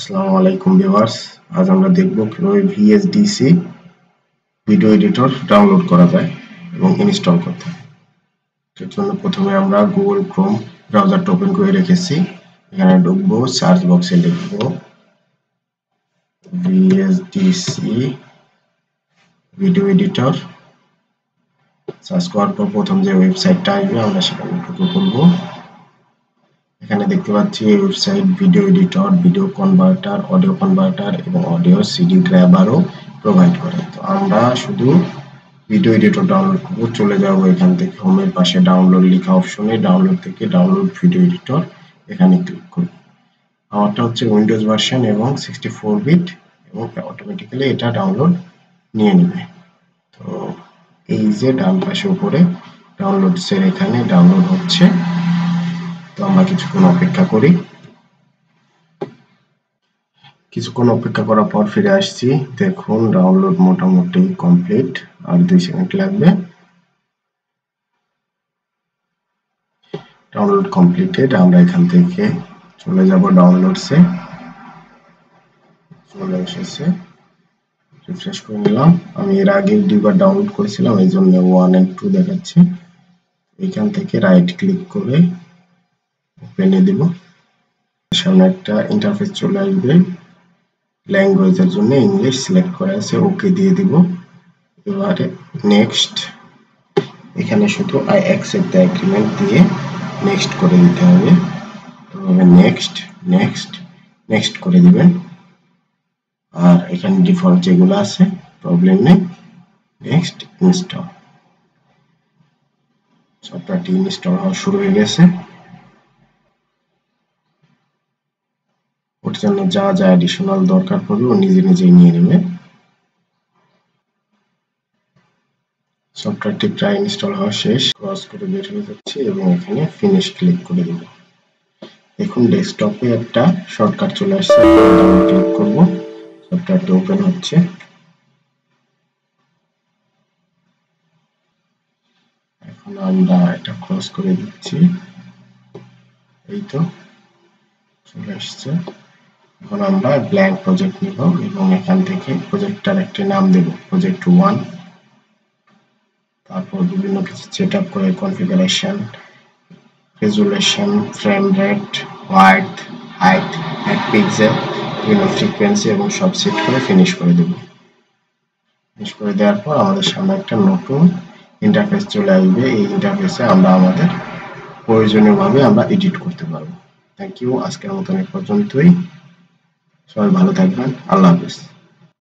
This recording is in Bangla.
আসসালামু আলাইকুম ভিউয়ার্স, আজ আমরা দেখব কিভাবে ভিএসডিসি ভিডিও এডিটর ডাউনলোড করা যায় এবং ইনস্টল করতে হয়। এর জন্য প্রথমে আমরা গুগল ক্রোম ব্রাউজারটা ওপেন করে রেখেছি। এখানে ঢুকবো, সার্চ বক্সে লিখব ভিএসডিসি ভিডিও এডিটর। সার্চ করার পর প্রথম যে ওয়েবসাইটটা আসবে আমরা সেখানে ঢুকে পড়ব। এখানে দেখতে পাচ্ছি এই website video editor, video converter, audio converter এবং অডিও সিডি গ্র্যাবারও প্রোভাইড করে। তো আমরা শুধু ভিডিও এডিটর ডাউনলোড করব। চলে যাব এখান থেকে হোমের পাশে ডাউনলোড লেখা অপশনে, ডাউনলোড থেকে ডাউনলোড ভিডিও এডিটর এখানে ক্লিক করব। আমারটা হচ্ছে উইন্ডোজ ভার্সন এবং 64 বিট এবং অটোমেটিক্যালি এটা ডাউনলোড নিয়ে নেবে। তো এই যে ডান পাশে উপরে ডাউনলোডসের এখানে ডাউনলোড হচ্ছে। তো আমরা কিছুক্ষণ অপেক্ষা করি। কিছুক্ষণ অপেক্ষা করার পর ফিরে আসছি। দেখুন ডাউনলোড মোটামুটি কমপ্লিট, আর 2 সেকেন্ড লাগবে। Download completed. আমরা এখান থেকে চলে যাব ডাউনলোডসে। চলে এসেছে, রিফ্রেশ করে নিলাম। আমি এর আগে দুইবার ডাউনলোড করেছিলাম, এই জন্য 1 and 2 দেখাচ্ছে। এখান থেকে রাইট ক্লিক করে ওপেনে দিব। সামনে একটা ইন্টারফেস চলে আসবে। ল্যাঙ্গুয়েজের জন্য ইংলিশ সিলেক্ট করা আছে, ওকে দিয়ে দিব। এবারে নেক্সট, এখানে শুধু আই অ্যাকসেপ্ট দ্য এগ্রিমেন্ট দিয়ে নেক্সট করে দিতে হবে। এভাবে নেক্সট নেক্সট নেক্সট করে দিবেন। আর এখানে ডিফল্ট যেগুলো আছে প্রবলেম নেই। Next install. সফটওয়্যারটি ইনস্টল হওয়া শুরু হয়ে গেছে। ওর জন্য যা যা অ্যাডিশনাল দরকার পড়বে ও নিজে নিজেই নিয়ে নেবে। সফটওয়্যারটি প্রায় ইনস্টল হওয়া শেষ। ক্রস করে বের হয়ে যাচ্ছে এবং এখানে ফিনিশ ক্লিক করে দেব। দেখুন ডেস্কটপে একটা শর্টকাট চলে আসছে, ডাবল ক্লিক করব। সফটওয়্যারটি ওপেন হচ্ছে। এখন আমরা এটা ক্লোজ করে দিচ্ছি। এই তো চলে আসছে। এখন আমরা ব্ল্যাঙ্ক প্রজেক্ট নিব এবং এখান থেকে প্রজেক্টটার একটি নাম দেব, প্রজেক্ট 1। তারপর বিভিন্ন কিছু সেট আপ করে configuration, resolution, frame rate, wide, height, pixel, বিভিন্ন ফ্রিকোয়েন্সি এবং সব সেট করে ফিনিশ করে দেব। ফিনিশ করে দেওয়ার পর আমাদের সামনে একটা নতুন ইন্টারফেস চলে আসবে। এই ইন্টারফেসে আমরা আমাদের প্রয়োজনীয়ভাবে আমরা এডিট করতে পারবো। Thank you. আজকের মতন এই পর্যন্তই। সবাই ভালো থাকবেন। আল্লাহ হাফেজ।